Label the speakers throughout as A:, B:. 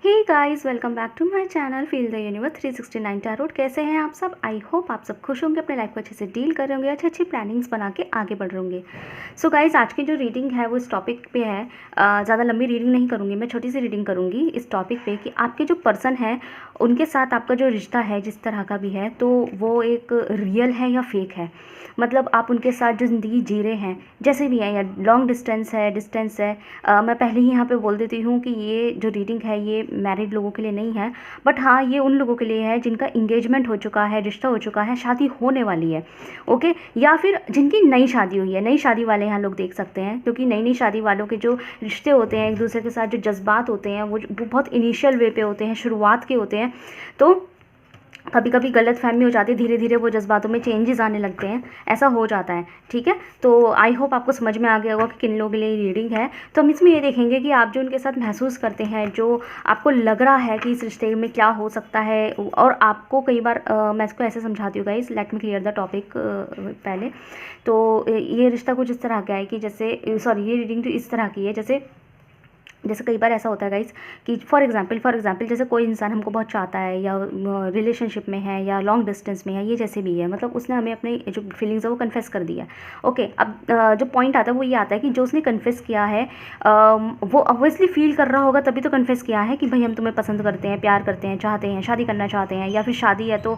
A: Hey guys, welcome back to my channel feel the universe 369 tarot. कैसे हैं आप सब? आई होप आप सब खुश होंगे, अपने लाइफ को अच्छे से डील कर रहे होंगे, अच्छी अच्छी प्लानिंग्स बना के आगे बढ़ रहे होंगे। सो गाइस, आज की जो रीडिंग है वो इस टॉपिक पे है। ज़्यादा लंबी रीडिंग नहीं करूँगी, मैं छोटी सी रीडिंग करूँगी इस टॉपिक पे कि आपके जो पर्सन है उनके साथ आपका जो रिश्ता है जिस तरह का भी है, तो वो एक रियल है या फेक है। मतलब आप उनके साथ जो ज़िंदगी जी रहे हैं जैसे भी है, या लॉन्ग डिस्टेंस है, डिस्टेंस है। मैं पहले ही यहाँ पे बोल देती हूँ कि ये जो रीडिंग है ये मैरिड लोगों के लिए नहीं है, बट हाँ ये उन लोगों के लिए है जिनका इंगेजमेंट हो चुका है, रिश्ता हो चुका है, शादी होने वाली है। ओके, या फिर जिनकी नई शादी हुई है, नई शादी वाले यहाँ लोग देख सकते हैं, क्योंकि नई नई शादी वालों के जो रिश्ते होते हैं, एक दूसरे के साथ जो जज्बात होते हैं वो बहुत इनिशियल वे पे होते हैं, शुरुआत के होते हैं। तो कभी कभी गलत फहमी हो जाती है, धीरे धीरे वो जज्बातों में चेंजेस आने लगते हैं, ऐसा हो जाता है। ठीक है, तो आई होप आपको समझ में आ गया होगा कि किन लोगों के लिए रीडिंग है। तो हम इसमें ये देखेंगे कि आप जो उनके साथ महसूस करते हैं, जो आपको लग रहा है कि इस रिश्ते में क्या हो सकता है, और आपको कई बार मैं इसको ऐसे समझाती हूँ guys, let me clear the topic पहले। तो ये रिश्ता कुछ इस तरह का है कि जैसे, सॉरी, ये रीडिंग तो इस तरह की है जैसे कई बार ऐसा होता है गाइस कि फॉर एग्जांपल जैसे कोई इंसान हमको बहुत चाहता है, या रिलेशनशिप में है, या लॉन्ग डिस्टेंस में है, ये जैसे भी है, मतलब उसने हमें अपनी जो फीलिंग्स है वो कन्फेस कर दिया। ओके, अब जो पॉइंट आता है वो ये आता है कि जो उसने कन्फेस किया है वो ऑब्वियसली फील कर रहा होगा, तभी तो कन्फेस किया है कि भाई हम तुम्हें पसंद करते हैं, प्यार करते हैं, चाहते हैं, शादी करना चाहते हैं, या फिर शादी है तो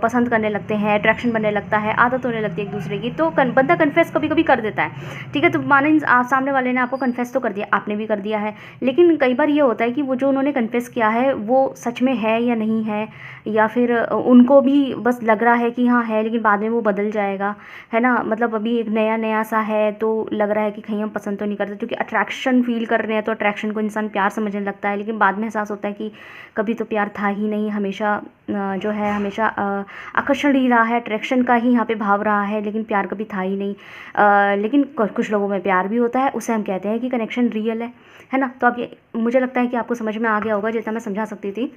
A: पसंद करने लगते हैं, अट्रैक्शन बनने लगता है, आदत होने लगती है एक दूसरे की। तो बंदा कन्फेस कभी कभी कर देता है। ठीक है, तो माने सामने वाले ने आपको कन्फेस तो कर दिया, आपने भी कर दिया है, लेकिन कई बार ये होता है कि वो जो उन्होंने कन्फेस किया है वो सच में है या नहीं है, या फिर उनको भी बस लग रहा है कि हाँ है, लेकिन बाद में वो बदल जाएगा, है ना। मतलब अभी एक नया नया सा है तो लग रहा है कि कहीं हम पसंद तो नहीं करते, क्योंकि अट्रैक्शन फील कर रहे हैं, तो अट्रैक्शन को इंसान प्यार समझने लगता है, लेकिन बाद में एहसास होता है कि कभी तो प्यार था ही नहीं, हमेशा जो है हमेशा आकर्षण ही रहा है, अट्रैक्शन का ही यहाँ पे भाव रहा है, लेकिन प्यार कभी था ही नहीं। लेकिन कुछ लोगों में प्यार भी होता है, उसे हम कहते हैं कि कनेक्शन रियल है ना। तो अब ये मुझे लगता है कि आपको समझ में आ गया होगा जितना मैं समझा सकती थी।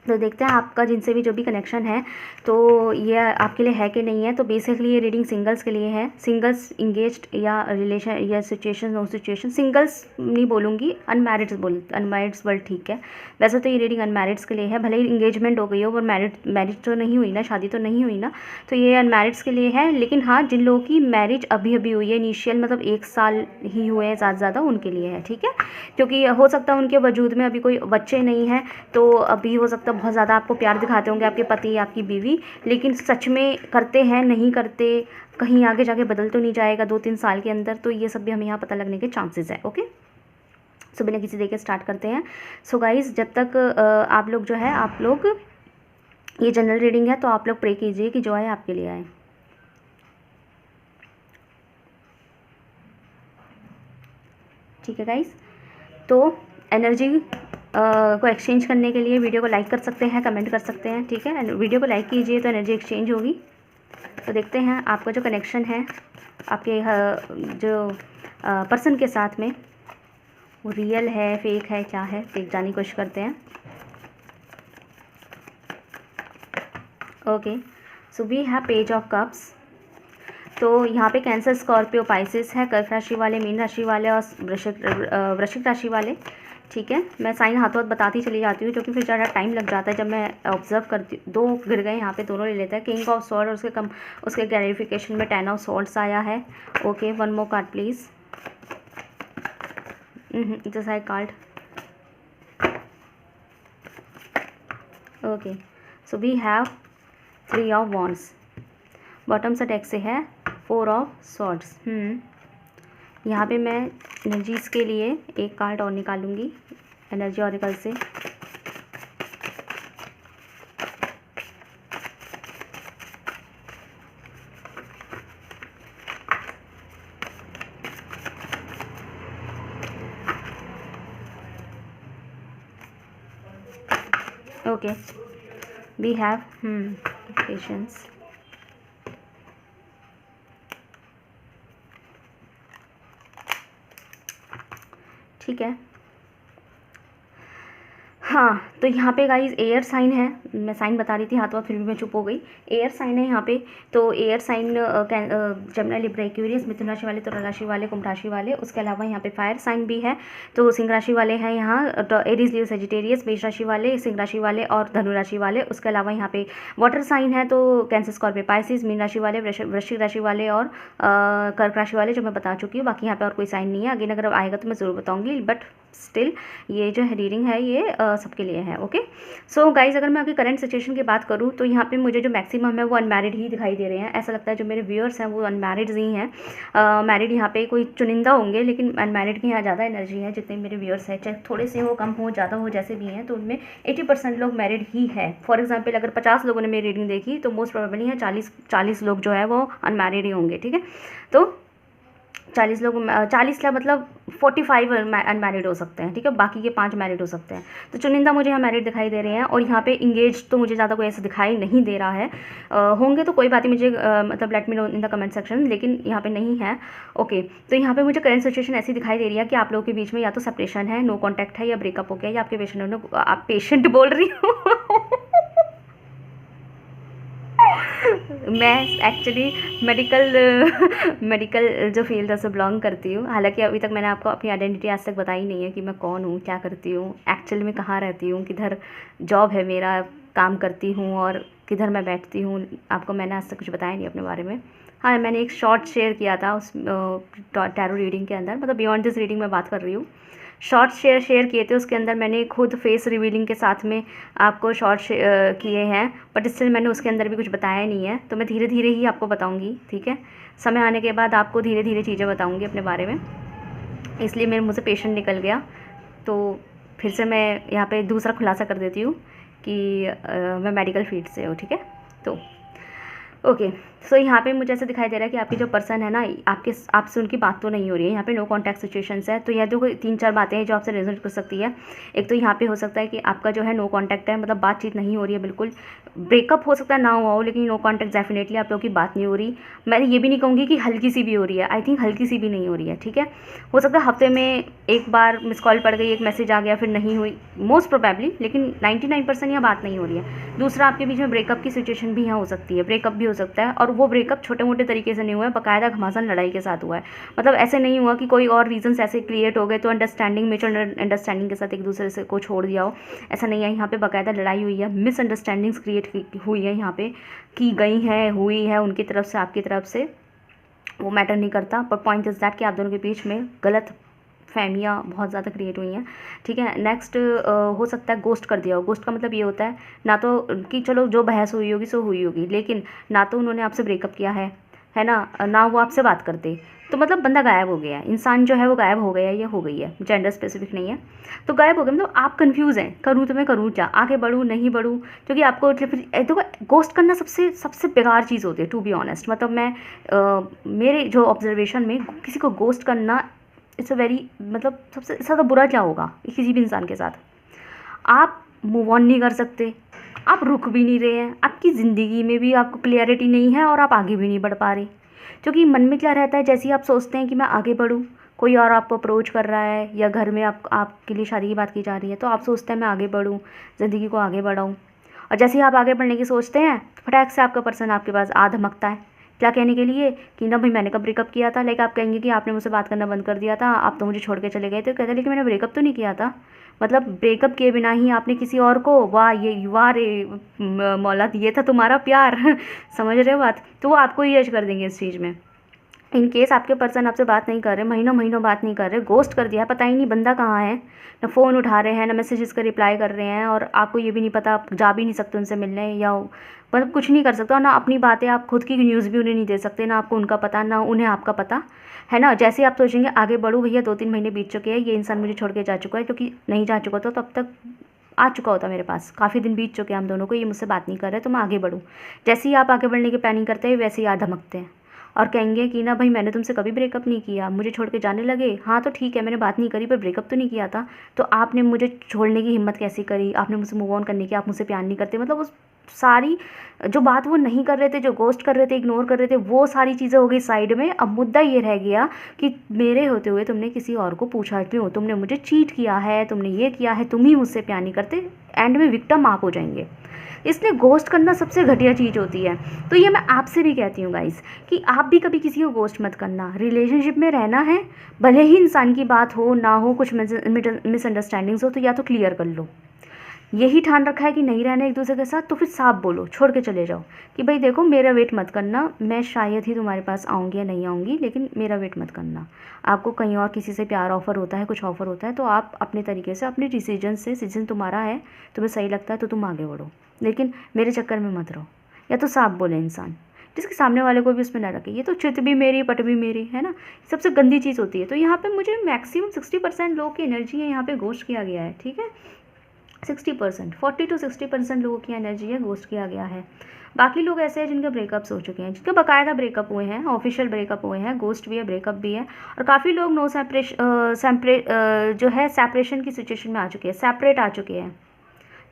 A: तो देखते हैं आपका जिनसे भी जो भी कनेक्शन है तो ये आपके लिए है कि नहीं है। तो बेसिकली ये रीडिंग सिंगल्स के लिए है, सिंगल्स इंगेज्ड या रिलेशन या सिचुएशन, नो सिचुएशन, सिंगल्स नहीं बोलूँगी, अनमैरिड्स वर्ल्ड ठीक है। वैसे तो ये रीडिंग अनमैरिड्स के लिए है, भले ही इंगेजमेंट हो गई हो, पर मैरिज तो नहीं हुई ना, शादी तो नहीं हुई ना, तो ये अनमैरिड्स के लिए है। लेकिन हाँ, जिन लोगों की मैरिज अभी अभी हुई है, इनिशियल मतलब 1 साल ही हुए हैं ज़्यादा से ज़्यादा, उनके लिए है। ठीक है, क्योंकि हो सकता है उनके वजूद में अभी कोई बच्चे नहीं हैं, तो अभी हो सकता है बहुत ज़्यादा आपको प्यार दिखाते होंगे आपके पति या आपकी बीवी, लेकिन सच में करते हैं नहीं करते, कहीं आगे जाके बदल तो नहीं जाएगा 2-3 साल के अंदर, तो ये सब भी हमें यहाँ पता लगने के चांसेस है। ओके, सो बिना किसी देर के स्टार्ट करते हैं। सो गाइज, जब तक आप लोग जो है, आप लोग, ये जनरल रीडिंग है तो आप लोग प्रे कीजिए कि जो है आपके लिए आए। ठीक है गाइज, तो एनर्जी को एक्सचेंज करने के लिए वीडियो को लाइक कर सकते हैं, कमेंट कर सकते हैं। ठीक है, वीडियो को लाइक कीजिए तो एनर्जी एक्सचेंज होगी। तो देखते हैं आपका जो कनेक्शन है आपके जो पर्सन के साथ में, वो रियल है, फेक है, क्या है, फेक जानने की कोशिश करते हैं। Okay, so we have page of cups. तो यहाँ पे कैंसर, स्कॉर्पियो, पाइसेस है, कर्क राशि वाले, मीन राशि वाले और वृश्चिक राशि वाले। ठीक है, मैं साइन हाथों हाथ बताती चली जाती हूँ, क्योंकि फिर ज़्यादा टाइम लग जाता है जब मैं ऑब्जर्व करती हूँ। 2 गिर गए यहाँ पे, दोनों ले लेते हैं। किंग ऑफ सॉर्ड और उसके क्लैरिफिकेशन में 10 ऑफ सॉर्ड्स आया है। Okay, 1 more card please. जैसा आई card. Okay, so we have 3 of wands. Bottom से डेक से है 4 ऑफ सॉर्ड्स। यहाँ पे मैं एनर्जीज़ के लिए एक कार्ड और निकालूंगी एनर्जी ऑरिकल से। Okay, we have patience. ठीक है, हाँ, तो यहाँ पे गाइज़ एयर साइन है, मैं साइन बता रही थी हाथों फिर भी मैं चुप हो गई। एयर साइन है यहाँ पे, तो air sign Gemini Libra Aquarius, मिथुन राशि वाले, तुला राशि वाले, कुंभ राशि वाले। उसके अलावा यहाँ पे फायर साइन भी है, तो सिंह राशि वाले हैं यहाँ, तो एरीज लियो सजिटेरियस, मेष राशि वाले, सिंह राशि वाले और धनु राशि वाले। उसके अलावा यहाँ पे वाटर साइन है, तो कैंसर, स्कॉर्पियो, पाइसिस, मीन राशि वाले, वृश्चिक राशि वाले और कर्क राशि वाले, जो मैं बता चुकी हूँ। बाकी यहाँ पे और कोई साइन नहीं है, अगेन अगर आएगा तो मैं ज़रूर बताऊँगी, बट स्टिल ये जो रीडिंग है ये सबके लिए है। ओके, सो गाइज अगर मैं आपकी करंट सिचुएशन की बात करूँ तो यहाँ पे मुझे जो मैक्सिमम है वो अनमैरिड ही दिखाई दे रहे हैं। ऐसा लगता है जो मेरे व्यूअर्स हैं वो अनमैरिड ही हैं। मैरिड यहाँ पे कोई चुनिंदा होंगे, लेकिन अनमैरिड की यहाँ ज़्यादा एनर्जी है। जितने मेरे व्यूअर्स हैं, चाहे थोड़े से हो, कम हो, ज़्यादा हो, जैसे भी हैं, तो उनमें 80% लोग मैरिड ही है। फॉर एग्जाम्पल अगर 50 लोगों ने मेरी रीडिंग देखी तो मोस्ट प्रोबेबली है 40 लोग जो है वो अनमैरिड ही होंगे। ठीक है, तो 40 लोग, 40 का मतलब 45 अनमैरिड हो सकते हैं। ठीक है, बाकी के 5 मैरिड हो सकते हैं। तो चुनिंदा मुझे यहाँ मैरिड दिखाई दे रहे हैं, और यहाँ पे इंगेज तो मुझे ज़्यादा कोई ऐसा दिखाई नहीं दे रहा है। होंगे तो कोई बात नहीं, मुझे मतलब let me know in the comment section, लेकिन यहाँ पे नहीं है। ओके, तो यहाँ पे मुझे करंट सिचुएशन ऐसी दिखाई दे रही है कि आप लोगों के बीच में या तो सेपरेशन है, नो कॉन्टैक्ट है, या ब्रेकअप हो गया, या आपके पेशेंट, आप पेशेंट बोल रही हूँ मैं एक्चुअली मेडिकल जो फील्ड से बिलोंग करती हूँ। हालांकि अभी तक मैंने आपको अपनी आइडेंटिटी आज तक बताई नहीं है कि मैं कौन हूँ, क्या करती हूँ, एक्चुअली में कहाँ रहती हूँ, किधर जॉब है मेरा, काम करती हूँ और किधर मैं बैठती हूँ। आपको मैंने आज तक कुछ बताया नहीं अपने बारे में। हाँ, मैंने एक शॉर्ट शेयर किया था उस टैरो रीडिंग के अंदर, मतलब बियॉन्ड दिस रीडिंग मैं बात कर रही हूँ। शॉर्ट शेयर किए थे, उसके अंदर मैंने खुद फेस रिवीलिंग के साथ में आपको शॉर्ट किए हैं, बट स्टिल मैंने उसके अंदर भी कुछ बताया नहीं है। तो मैं धीरे धीरे ही आपको बताऊंगी। ठीक है, समय आने के बाद आपको धीरे धीरे चीज़ें बताऊंगी अपने बारे में, इसलिए मेरे मुँह से पेशेंट निकल गया। तो फिर से मैं यहाँ पे दूसरा खुलासा कर देती हूँ कि मैं मेडिकल फील्ड से हूँ। ठीक है, तो ओके, सो यहाँ पे मुझे ऐसा दिखाई दे रहा है कि आपकी जो पर्सन है ना, आपसे उनकी बात तो नहीं हो रही है। यहाँ पे नो कॉन्टैक्ट सिचुएशंस है, तो यह देखो 3-4 बातें हैं जो आपसे रेजोनेट कर सकती है। एक तो यहाँ पे हो सकता है कि आपका जो है नो कॉन्टैक्ट है, मतलब बातचीत नहीं हो रही है बिल्कुल। ब्रेकअप हो सकता है ना हुआ हो, लेकिन नो कॉन्टैक्ट डेफिनेटली आप लोगों की बात नहीं हो रही। मैं ये भी नहीं कहूँगी कि हल्की सी भी हो रही है, आई थिंक हल्की सी भी नहीं हो रही है। ठीक है, हो सकता है हफ्ते में एक बार मिस कॉल पड़ गई, एक मैसेज आ गया, फिर नहीं हुई मोस्ट प्रोबेबली, लेकिन 99% यह बात नहीं हो रही है। दूसरा, आपके बीच में ब्रेकअप की सिचुएशन भी यहाँ हो सकती है, ब्रेकअप भी हो सकता है, और वो ब्रेकअप छोटे मोटे तरीके से नहीं हुआ है, बाकायदा घमासान लड़ाई के साथ हुआ है। मतलब ऐसे नहीं हुआ कि कोई और रीजंस ऐसे क्रिएट हो गए तो अंडरस्टैंडिंग, म्यूचुअल अंडरस्टैंडिंग के साथ एक दूसरे से को छोड़ दिया हो, ऐसा नहीं है। यहाँ पे बाकायदा लड़ाई हुई है, मिसअंडरस्टैंडिंग्स क्रिएट हुई है, यहाँ पे की गई है, हुई है, उनकी तरफ से, आपकी तरफ से, वो मैटर नहीं करता। पर पॉइंट इज़ दैट कि आप दोनों के बीच में गलत फहमियाँ बहुत ज़्यादा क्रिएट हुई हैं। ठीक है, नेक्स्ट हो सकता है गोस्ट कर दिया हो। गोस्ट का मतलब ये होता है ना तो कि चलो जो बहस हुई होगी सो हुई होगी, लेकिन ना तो उन्होंने आपसे ब्रेकअप किया है ना वो आपसे बात करते, तो मतलब बंदा गायब हो गया है, इंसान जो है वो गायब हो गया है या हो गई है, जेंडर स्पेसिफिक नहीं है, तो गायब हो गया। मतलब आप कंफ्यूज हैं, करूँ तो मैं करूँ क्या, आगे बढ़ूँ नहीं बढ़ूँ, क्योंकि आपको देखो गोस्ट करना सबसे बेकार चीज़ होती है, टू बी ऑनेस्ट। मतलब मैं मेरे जो ऑब्जर्वेशन में किसी को गोस्ट करना इट्स अ वेरी, मतलब सबसे ज़्यादा बुरा क्या होगा किसी भी इंसान के साथ, आप मूव ऑन नहीं कर सकते, आप रुक भी नहीं रहे हैं, आपकी ज़िंदगी में भी आपको क्लियरिटी नहीं है और आप आगे भी नहीं बढ़ पा रहे, क्योंकि मन में क्या रहता है, जैसे ही आप सोचते हैं कि मैं आगे बढ़ूँ, कोई और आपको अप्रोच कर रहा है या घर में आपके लिए शादी की बात की जा रही है, तो आप सोचते हैं मैं आगे बढ़ूँ, ज़िंदगी को आगे बढ़ाऊँ, और जैसे ही आप आगे बढ़ने की सोचते हैं, फटाक से आपका पर्सन आपके पास आ धमकता है। क्या कहने के लिए कि ना भाई मैंने कब ब्रेकअप किया था, लाइक आप कहेंगे कि आपने मुझसे बात करना बंद कर दिया था, आप तो मुझे छोड़ के चले गए थे, कहते लेकिन मैंने ब्रेकअप तो नहीं किया था, मतलब ब्रेकअप किए बिना ही आपने किसी और को, वाह रे मौला, ये था तुम्हारा प्यार समझ रहे हो बात, तो वो आपको ही जज कर देंगे इस चीज़ में। इन केस आपके पर्सन आपसे बात नहीं कर रहे, महीनों बात नहीं कर रहे, गोस्ट कर दिया है, पता ही नहीं बंदा कहाँ है, ना फ़ोन उठा रहे हैं, ना मैसेजेस का रिप्लाई कर रहे हैं, और आपको ये भी नहीं पता, आप जा भी नहीं सकते उनसे मिलने, या मतलब कुछ नहीं कर सकते, और ना अपनी बातें, आप खुद की न्यूज़ भी उन्हें नहीं दे सकते, ना आपको उनका पता, ना उन्हें आपका पता, है ना। जैसे आप सोचेंगे आगे बढ़ो, भैया 2-3 महीने बीत चुके हैं, ये इंसान मुझे छोड़ के जा चुका है, क्योंकि नहीं जा चुका तो तब तक आ चुका होता मेरे पास, काफ़ी दिन बीत चुके हैं हम दोनों को, ये मुझसे बात नहीं कर रहे, तो मैं आगे बढ़ूँ। जैसे ही आप आगे बढ़ने की प्लानिंग करते हैं, वैसे ही आ धमकते हैं और कहेंगे कि ना भाई मैंने तुमसे कभी ब्रेकअप नहीं किया, मुझे छोड़ के जाने लगे, हाँ तो ठीक है मैंने बात नहीं करी पर ब्रेकअप तो नहीं किया था, तो आपने मुझे छोड़ने की हिम्मत कैसी करी, आपने मुझसे मूव ऑन करने की, आप मुझसे प्यार नहीं करते, मतलब उस सारी जो बात वो नहीं कर रहे थे, जो गोस्ट कर रहे थे, इग्नोर कर रहे थे, वो सारी चीज़ें हो गई साइड में। अब मुद्दा ये रह गया कि मेरे होते हुए तुमने किसी और को पूछा क्यों, तुमने मुझे चीट किया है, तुमने ये किया है, तुम ही मुझसे प्यार नहीं करते। एंड में विक्टिम आप हो जाएंगे। इसलिए गोस्ट करना सबसे घटिया चीज़ होती है। तो ये मैं आपसे भी कहती हूँ गाइस कि आप भी कभी किसी को गोस्ट मत करना। रिलेशनशिप में रहना है, भले ही इंसान की बात हो ना हो, कुछ मिसअंडरस्टैंडिंग्स हो, तो या तो क्लियर कर लो। यही ठान रखा है कि नहीं रहना एक दूसरे के साथ, तो फिर साफ बोलो, छोड़ के चले जाओ कि भाई देखो मेरा वेट मत करना, मैं शायद ही तुम्हारे पास आऊँगी या नहीं आऊँगी, लेकिन मेरा वेट मत करना। आपको कहीं और किसी से प्यार ऑफर होता है, कुछ ऑफर होता है, तो आप अपने तरीके से, अपने डिसीजन तुम्हारा है, तुम्हें सही लगता है तो तुम आगे बढ़ो, लेकिन मेरे चक्कर में मत रहो। या तो साफ बोले इंसान, जिसके सामने वाले को भी उसमें ना रखे। ये तो चित भी मेरी पट भी मेरी, है ना, सबसे गंदी चीज़ होती है। तो यहाँ पे मुझे मैक्सिमम 60% लोगों की एनर्जी है यहाँ पे गोस्ट किया गया है, ठीक है। 60%, 40 to 60% लोगों की एनर्जी है गोस्ट किया गया है। बाकी लोग ऐसे हैं जिनके ब्रेकअप्स हो चुके हैं, जिनके बाकायदा ब्रेकअप हुए हैं, ऑफिशियल ब्रेकअप हुए हैं, गोस्ट भी है, ब्रेकअप भी है। और काफ़ी लोग नो जो है सेपरेशन की सिचुएशन में आ चुके हैं, सेपरेट आ चुके हैं,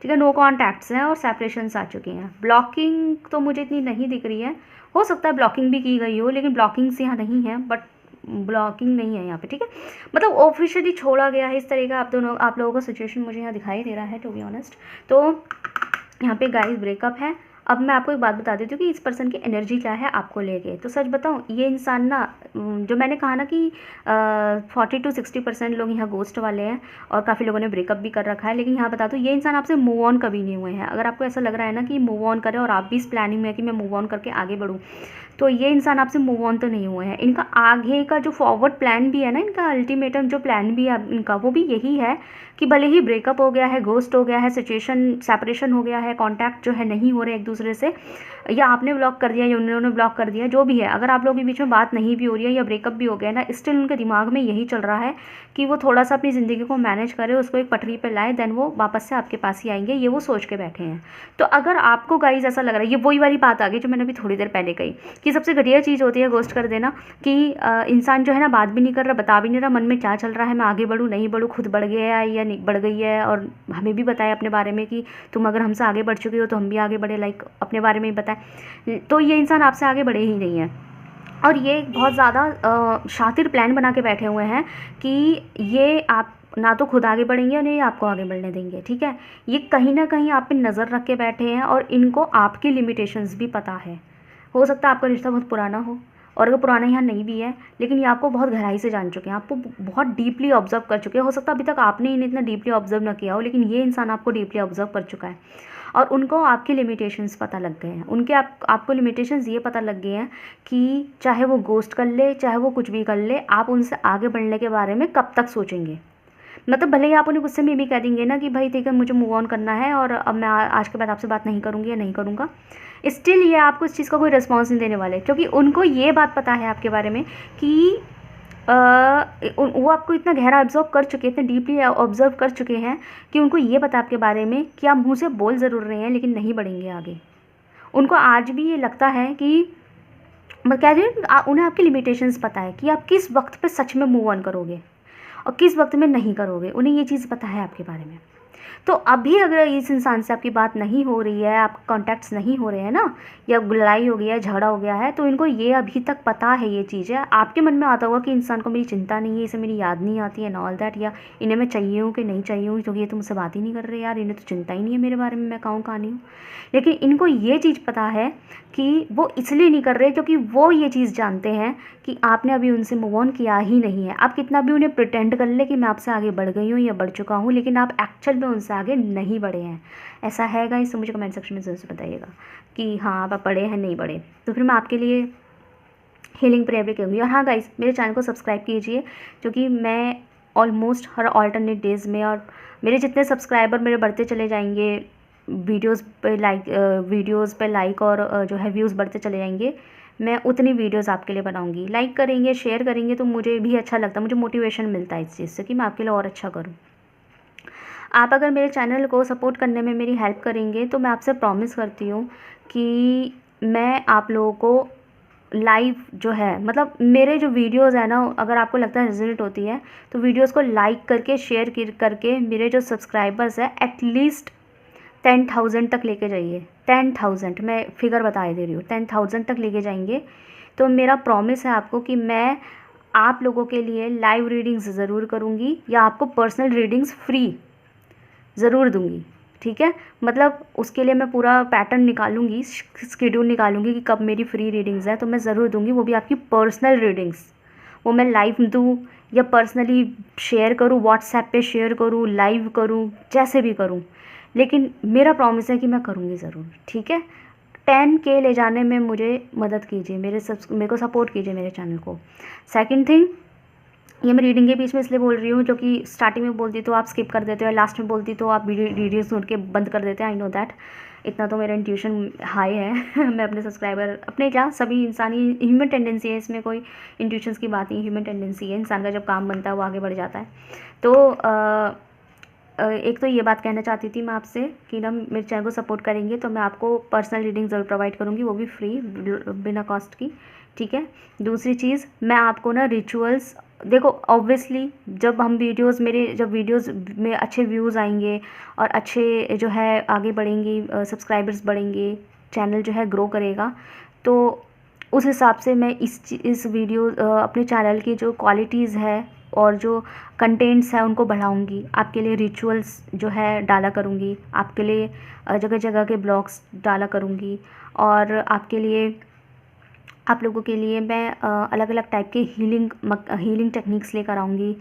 A: ठीक है, नो कॉन्टैक्ट्स हैं और सेपरेशंस आ चुके हैं। ब्लॉकिंग तो मुझे इतनी नहीं दिख रही है, हो सकता है ब्लॉकिंग भी की गई हो, लेकिन ब्लॉकिंग्स यहाँ नहीं है, बट ब्लॉकिंग नहीं है यहाँ पे, ठीक है। मतलब ऑफिशियली छोड़ा गया है इस तरह का आप लोगों का सिचुएशन मुझे यहाँ दिखाई दे रहा है, टू बी ऑनेस्ट। तो यहाँ पे गाइस ब्रेकअप है। अब मैं आपको एक बात बता देती हूँ कि इस पर्सन की एनर्जी क्या है आपको लेके। तो सच बताऊँ, ये इंसान ना, जो मैंने कहा ना कि 40 to 60% लोग यहाँ गोस्ट वाले हैं और काफ़ी लोगों ने ब्रेकअप भी कर रखा है, लेकिन यहाँ बता दूँ ये इंसान आपसे मूव ऑन कभी नहीं हुए हैं। अगर आपको ऐसा लग रहा है ना कि मूव ऑन करें और आप भी इस प्लानिंग में है कि मैं मूव ऑन करके आगे बढ़ूँ, तो ये इंसान आपसे मूव ऑन तो नहीं हुए हैं। इनका आगे का जो फॉरवर्ड प्लान भी है ना, इनका अल्टीमेटम जो प्लान भी है इनका, वो भी यही है कि भले ही ब्रेकअप हो गया है, गोस्ट हो गया है, सिचुएशन सेपरेशन हो गया है, कांटेक्ट जो है नहीं हो रहे एक दूसरे से, या आपने ब्लॉक कर दिया या उन्होंने ब्लॉक कर दिया, जो भी है, अगर आप लोगों के बीच में बात नहीं भी हो रही है या ब्रेकअप भी हो गया ना, स्टिल उनके दिमाग में यही चल रहा है कि वो थोड़ा सा अपनी ज़िंदगी को मैनेज करे, उसको एक पटरी पर लाए, देन वो वापस से आपके पास ही आएंगे, ये वो सोच के बैठे हैं। तो अगर आपको गाइज ऐसा लग रहा है, ये वही वाली बात आ गई जो मैंने अभी थोड़ी देर पहले कही कि सबसे घटिया चीज़ होती है गोस्ट कर देना, कि इंसान जो है ना बात भी नहीं कर रहा, बता भी नहीं रहा मन में क्या चल रहा है, मैं आगे बढ़ूँ नहीं बढ़ूँ, खुद बढ़ गया है या नहीं बढ़ गई है, और हमें भी बताया अपने बारे में कि तुम अगर हमसे आगे बढ़ चुके हो तो हम भी आगे बढ़े, लाइक अपने बारे में ही बताए। तो ये इंसान आपसे आगे बढ़े ही नहीं है, और ये बहुत ज़्यादा शातिर प्लान बना के बैठे हुए हैं कि ये आप ना तो खुद आगे बढ़ेंगे और नहीं आपको आगे बढ़ने देंगे, ठीक है। ये कहीं ना कहीं आप पे नज़र रख के बैठे हैं और इनको आपकी लिमिटेशंस भी पता है। हो सकता है आपका रिश्ता बहुत पुराना हो, और अगर पुराना यहाँ नहीं भी है, लेकिन ये आपको बहुत गहराई से जान चुके हैं, आपको बहुत डीपली ऑब्जर्व कर चुके हैं। हो सकता है अभी तक आपने इन्हें इतना डीपली ऑब्जर्व ना किया हो, लेकिन ये इंसान आपको डीपली ऑब्जर्व कर चुका है और उनको आपके लिमिटेशंस पता लग गए हैं। उनके आपको लिमिटेशंस ये पता लग गए हैं कि चाहे वो गोस्ट कर ले, चाहे वो कुछ भी कर ले, आप उनसे आगे बढ़ने के बारे में कब तक सोचेंगे। मतलब भले ही आप उन्हें गुस्से में भी कह देंगे ना कि भाई ठीक है मुझे मूव ऑन करना है और अब मैं आज के बाद आपसे बात नहीं करूँगी या नहीं करूँगा, स्टिल ये आपको इस चीज़ का कोई रिस्पॉन्स नहीं देने वाले, क्योंकि उनको ये बात पता है आपके बारे में कि वो आपको इतना गहरा ऑब्जर्व कर चुके हैं, इतने डीपली ऑब्जर्व कर चुके हैं कि उनको ये पता आपके बारे में कि आप मुँह से बोल ज़रूर रहे हैं लेकिन नहीं बढ़ेंगे आगे। उनको आज भी ये लगता है कि मैं कह रही हूँ, उन्हें आपकी लिमिटेशंस पता है कि आप किस वक्त पे सच में मूव ऑन करोगे और किस वक्त में नहीं करोगे, उन्हें ये चीज़ पता है आपके बारे में। तो अभी अगर इस इंसान से आपकी बात नहीं हो रही है, आप कॉन्टैक्ट्स नहीं हो रहे हैं ना, या लड़ाई हो गया है, झगड़ा हो गया है, तो इनको ये अभी तक पता है ये चीज़ है। आपके मन में आता होगा कि इंसान को मेरी चिंता नहीं है, इसे मेरी याद नहीं आती है, एंड ऑल दैट, या इन्हें मैं चाहिए हूँ कि नहीं चाहिए हूँ, क्योंकि ये तो मुझसे बात ही नहीं कर रहे यार, इन्हें तो चिंता ही नहीं है मेरे बारे में, मैं कहूँ कहाँ नहीं हूँ। लेकिन इनको ये चीज़ पता है कि वो इसलिए नहीं कर रहे क्योंकि वो ये चीज़ जानते हैं कि आपने अभी उनसे मूव ऑन किया ही नहीं है। आप कितना भी उन्हें प्रिटेंड कर ले कि मैं आपसे आगे बढ़ गई हूँ या बढ़ चुका हूँ, लेकिन आप एक्चुअल में उनसे आगे नहीं बढ़े हैं। ऐसा है गाइस, तो मुझे कमेंट सेक्शन में ज़रूर बताइएगा कि हाँ आप बढ़े हैं नहीं बढ़े, तो फिर मैं आपके लिए हीलिंग प्रेयर भी करूँगी। और हाँ गाइस, मेरे चैनल को सब्सक्राइब कीजिए, क्योंकि मैं ऑलमोस्ट हर ऑल्टरनेट डेज़ में, और मेरे जितने सब्सक्राइबर मेरे बढ़ते चले जाएंगे, वीडियोस पे लाइक और जो है व्यूज़ बढ़ते चले जाएंगे, मैं उतनी वीडियोस आपके लिए बनाऊंगी। लाइक करेंगे, शेयर करेंगे तो मुझे भी अच्छा लगता है, मुझे मोटिवेशन मिलता है इस चीज़ से कि मैं आपके लिए और अच्छा करूं। आप अगर मेरे चैनल को सपोर्ट करने में मेरी हेल्प करेंगे तो मैं आपसे प्रॉमिस करती हूँ कि मैं आप लोगों को लाइव जो है, मतलब मेरे जो वीडियोज़ है ना, अगर आपको लगता है रिजल्ट होती है तो वीडियोज़ को लाइक करके शेयर करके मेरे जो सब्सक्राइबर्स हैं एटलीस्ट 10,000 तक लेके जाइए, 10,000 मैं फिगर बता दे रही हूँ, 10,000 तक लेके जाएंगे तो मेरा प्रॉमिस है आपको कि मैं आप लोगों के लिए लाइव रीडिंग्स ज़रूर करूँगी या आपको पर्सनल रीडिंग्स फ्री ज़रूर दूँगी, ठीक है। मतलब उसके लिए मैं पूरा पैटर्न निकालूंगी, शेड्यूल निकालूंगी कि कब मेरी फ्री रीडिंग्स हैं, तो मैं ज़रूर दूंगी, वो भी आपकी पर्सनल रीडिंग्स। वो मैं लाइव दूँ या पर्सनली शेयर करूँ, व्हाट्सएप पे शेयर करूँ, लाइव करूँ, जैसे भी करूँ, लेकिन मेरा प्रॉमिस है कि मैं करूँगी ज़रूर, ठीक है। 10K ले जाने में मुझे मदद कीजिए, मेरे को सपोर्ट कीजिए, मेरे चैनल को। सेकंड थिंग, ये मैं रीडिंग के बीच में इसलिए बोल रही हूँ, जो कि स्टार्टिंग में बोलती तो आप स्किप कर देते हो, लास्ट में बोलती तो आप वीडियो सुन के बंद कर देते हैं। आई नो दैट, इतना तो मेरा इंट्यूशन हाई है मैं अपने सब्सक्राइबर, अपने क्या, सभी इंसानी ह्यूमन टेंडेंसी है, इसमें कोई इंट्यूशंस की बात नहीं, ह्यूमन टेंडेंसी है, इंसान का जब काम बनता है वो आगे बढ़ जाता है। तो एक तो ये बात कहना चाहती थी मैं आपसे कि ना मेरे चैनल को सपोर्ट करेंगे तो मैं आपको पर्सनल रीडिंग ज़रूर प्रोवाइड करूँगी, वो भी फ्री, बिना कॉस्ट की, ठीक है। दूसरी चीज़, मैं आपको ना रिचुअल्स, देखो ऑब्वियसली जब वीडियोस में अच्छे व्यूज़ आएंगे और अच्छे जो है आगे बढ़ेंगी, सब्सक्राइबर्स बढ़ेंगे, चैनल जो है ग्रो करेगा, तो उस हिसाब से मैं इस वीडियो अपने चैनल की जो क्वालिटीज़ है और जो कंटेंट्स है उनको बढ़ाऊंगी, आपके लिए रिचुअल्स जो है डाला करूँगी, आपके लिए जगह जगह के ब्लॉग्स डाला करूँगी, और आपके लिए, आप लोगों के लिए मैं अलग अलग टाइप के हीलिंग टेक्निक्स लेकर आऊँगी।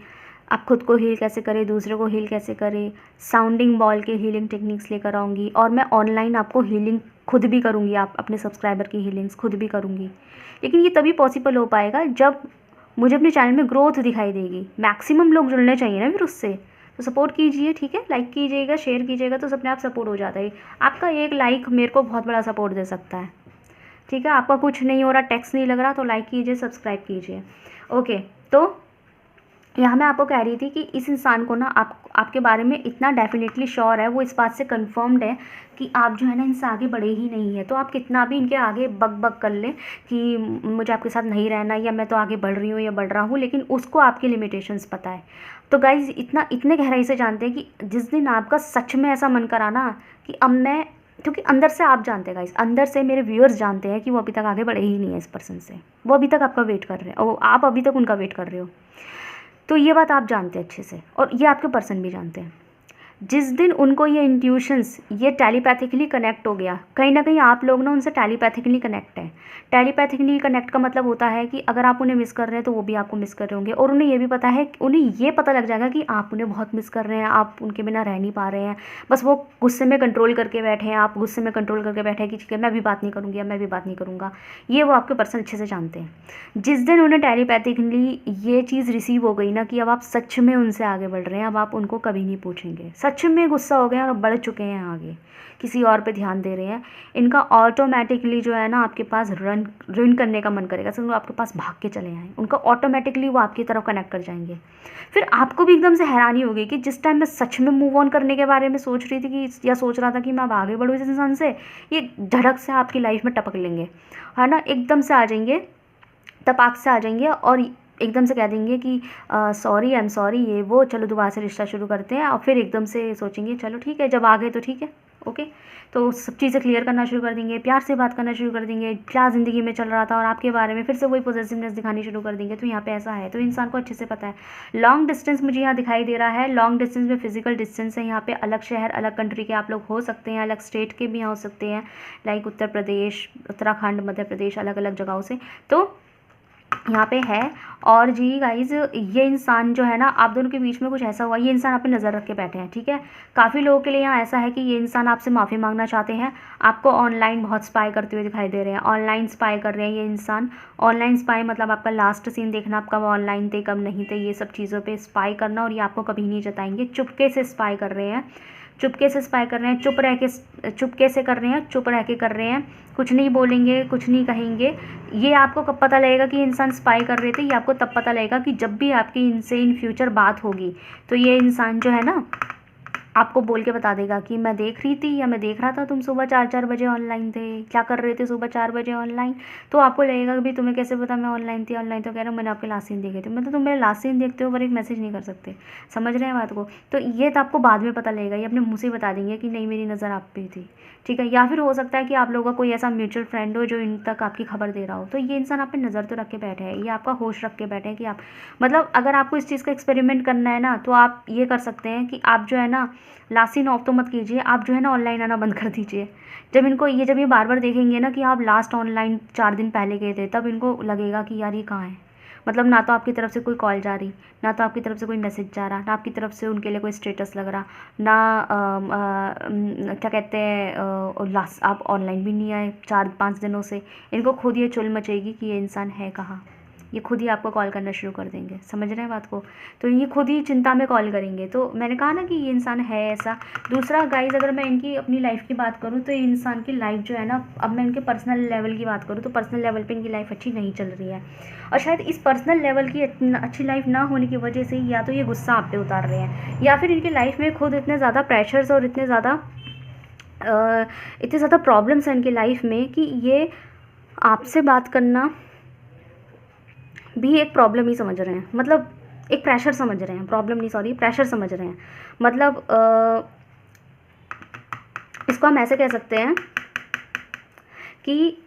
A: आप खुद को हील कैसे करें, दूसरे को हील कैसे करें, साउंडिंग बॉल के हीलिंग टेक्निक्स लेकर आऊँगी, और मैं ऑनलाइन आपको हीलिंग खुद भी करूँगी, आप अपने सब्सक्राइबर की हीलिंग्स खुद भी करूँगी। लेकिन ये तभी पॉसिबल हो पाएगा जब मुझे अपने चैनल में ग्रोथ दिखाई देगी, मैक्सिमम लोग जुड़ने चाहिए ना फिर उससे, तो सपोर्ट कीजिए, ठीक है। लाइक कीजिएगा, शेयर कीजिएगा, तो अपने आप सपोर्ट हो जाता है। आपका एक लाइक मेरे को बहुत बड़ा सपोर्ट दे सकता है, ठीक है। आपका कुछ नहीं हो रहा, टेक्स्ट नहीं लग रहा, तो लाइक कीजिए, सब्सक्राइब कीजिए, ओके। तो यहाँ मैं आपको कह रही थी कि इस इंसान को ना आपके बारे में इतना डेफिनेटली श्योर है, वो इस बात से कंफर्म्ड है कि आप जो है ना इनसे आगे बढ़े ही नहीं है, तो आप कितना भी इनके आगे बक कर लें कि मुझे आपके साथ नहीं रहना, या मैं तो आगे बढ़ रही हूँ या बढ़ रहा हूँ, लेकिन उसको आपके लिमिटेशंस पता है। तो गाइज़ इतने गहराई से जानते हैं कि जिस दिन आपका सच में ऐसा मन करा ना कि अब मैं, क्योंकि अंदर से आप जानते हैं गाइस, अंदर से मेरे व्यूअर्स जानते हैं कि वो अभी तक आगे बढ़े ही नहीं है इस पर्सन से, वो अभी तक आपका वेट कर रहे हैं और आप अभी तक उनका वेट कर रहे हो, तो ये बात आप जानते हैं अच्छे से, और ये आपके पर्सन भी जानते हैं। जिस दिन उनको ये इंट्यूशंस, ये टेलीपैथिकली कनेक्ट हो गया, कहीं ना कहीं आप लोग ना उनसे टेलीपैथिकली कनेक्ट है। टेलीपैथिकली कनेक्ट का मतलब होता है कि अगर आप उन्हें मिस कर रहे हैं तो वो भी आपको मिस कर रहे होंगे, और उन्हें ये भी पता है, उन्हें ये पता लग जाएगा कि आप उन्हें बहुत मिस कर रहे हैं, आप उनके बिना रह नहीं पा रहे हैं, बस वो गुस्से में कंट्रोल करके बैठे हैं, आप गुस्से में कंट्रोल करके बैठे हैं कि ठीक है मैं भी बात नहीं करूँगी, मैं भी बात नहीं करूँगा। ये वो आपके पर्सन अच्छे से जानते हैं। जिस दिन उन्हें टेलीपैथिकली ये चीज़ रिसीव हो गई ना कि अब आप सच में उनसे आगे बढ़ रहे हैं, अब आप उनको कभी नहीं पूछेंगे, सच में गुस्सा हो गए और बढ़ चुके हैं आगे, किसी और पे ध्यान दे रहे हैं, इनका ऑटोमेटिकली जो है ना आपके पास रन करने का मन करेगा, समझो आपके पास भाग के चले आए, उनका ऑटोमेटिकली वो आपकी तरफ कनेक्ट कर जाएंगे। फिर आपको भी एकदम से हैरानी होगी कि जिस टाइम मैं सच में मूव ऑन करने के बारे में सोच रही थी कि, या सोच रहा था कि मैं अब आगे बढ़ूँ इस इंसान से, ये झड़क से आपकी लाइफ में टपक लेंगे, है ना, एकदम से आ जाएंगे, तपाक से आ जाएंगे, और एकदम से कह देंगे कि सॉरी, आई एम सॉरी, ये वो, चलो दोबारा से रिश्ता शुरू करते हैं, और फिर एकदम से सोचेंगे चलो ठीक है, जब आ गए तो ठीक है, ओके। तो सब चीज़ें क्लियर करना शुरू कर देंगे, प्यार से बात करना शुरू कर देंगे, क्या ज़िंदगी में चल रहा था और आपके बारे में फिर से वही पॉजिटिवनेस दिखानी शुरू कर देंगे। तो यहाँ पे ऐसा है, तो इंसान को अच्छे से पता है। लॉन्ग डिस्टेंस मुझे यहाँ दिखाई दे रहा है, लॉन्ग डिस्टेंस में फिजिकल डिस्टेंस है, यहाँ पे अलग शहर, अलग कंट्री के आप लोग हो सकते हैं, अलग स्टेट के भी हो सकते हैं, लाइक उत्तर प्रदेश, उत्तराखंड, मध्य प्रदेश, अलग अलग जगहों से, तो यहाँ पे है। और जी गाइज, ये इंसान जो है ना, आप दोनों के बीच में कुछ ऐसा हुआ, ये इंसान आप पे नज़र रख के बैठे हैं, ठीक है। काफ़ी लोगों के लिए यहाँ ऐसा है कि ये इंसान आपसे माफ़ी मांगना चाहते हैं, आपको ऑनलाइन बहुत स्पाई करते हुए दिखाई दे रहे हैं, ऑनलाइन स्पाई कर रहे हैं ये इंसान। ऑनलाइन स्पाई मतलब आपका लास्ट सीन देखना, आप कब ऑनलाइन थे कब नहीं थे, ये सब चीज़ों पर स्पाई करना, और ये आपको कभी नहीं जताएंगे, चुपके से स्पाई कर रहे हैं, चुपके से स्पाई कर रहे हैं, चुपके से कर रहे हैं, चुप रह के कर रहे हैं, कुछ नहीं बोलेंगे, कुछ नहीं कहेंगे। ये आपको कब पता लगेगा कि इंसान स्पाई कर रहे थे, ये आपको तब पता लगेगा कि जब भी आपकी इनसे इन फ्यूचर बात होगी, तो ये इंसान जो है ना आपको बोल के बता देगा कि मैं देख रही थी या मैं देख रहा था तुम सुबह 4-4 बजे ऑनलाइन थे, क्या कर रहे थे सुबह 4 बजे ऑनलाइन। तो आपको लगेगा कि भाई तुम्हें कैसे पता मैं ऑनलाइन थी। ऑनलाइन तो कह रहा हूँ मैंने आपके लास्ट सीन देखे थे। मतलब तुम मेरे लास्ट सीन देखते हो पर एक मैसेज नहीं कर सकते। समझ रहे हैं बात को। तो ये तो आपको बाद में पता लगेगा, ये अपने मुँह से बता देंगे कि नहीं मेरी नज़र आप पे थी, ठीक है। या फिर हो सकता है कि आप लोगों का कोई ऐसा म्यूचुअल फ्रेंड हो जो इन तक आपकी खबर दे रहा हो। तो ये इंसान आप पे नज़र तो रख के बैठे हैं, ये आपका होश रख के बैठे हैं कि आप, मतलब अगर आपको इस चीज़ का एक्सपेरिमेंट करना है ना, तो आप ये कर सकते हैं कि आप जो है ना लास्ट सीन ऑफ तो मत कीजिए, आप जो है ना ऑनलाइन आना बंद कर दीजिए। जब ये बार बार देखेंगे ना कि आप लास्ट ऑनलाइन 4 दिन पहले गए थे, तब इनको लगेगा कि यार ये कहाँ है। मतलब ना तो आपकी तरफ से कोई कॉल जा रही, ना तो आपकी तरफ से कोई मैसेज जा रहा, ना आपकी तरफ से उनके लिए कोई स्टेटस लग रहा, ना क्या कहते हैं लास्ट आप ऑनलाइन भी नहीं आए 4-5 दिनों से। इनको खुद ये चुल मचेगी कि ये इंसान है कहाँ। ये खुद ही आपको कॉल करना शुरू कर देंगे। समझ रहे हैं बात को। तो ये खुद ही चिंता में कॉल करेंगे। तो मैंने कहा ना कि ये इंसान है ऐसा। दूसरा गाइज़, अगर मैं इनकी अपनी लाइफ की बात करूँ तो ये इंसान की लाइफ जो है ना, अब मैं इनके पर्सनल लेवल की बात करूँ तो पर्सनल लेवल पे इनकी लाइफ अच्छी नहीं चल रही है। और शायद इस पर्सनल लेवल की अच्छी लाइफ ना होने की वजह से या तो ये गुस्सा आप पे उतार रहे हैं, या फिर इनकी लाइफ में खुद इतने ज़्यादा प्रेशर्स और इतने ज़्यादा प्रॉब्लम्स हैं इनकी लाइफ में कि ये आपसे बात करना भी एक प्रॉब्लम ही समझ रहे हैं। मतलब एक प्रेशर समझ रहे हैं, प्रॉब्लम नहीं, सॉरी, प्रेशर समझ रहे हैं। मतलब इसको हम ऐसे कह सकते हैं कि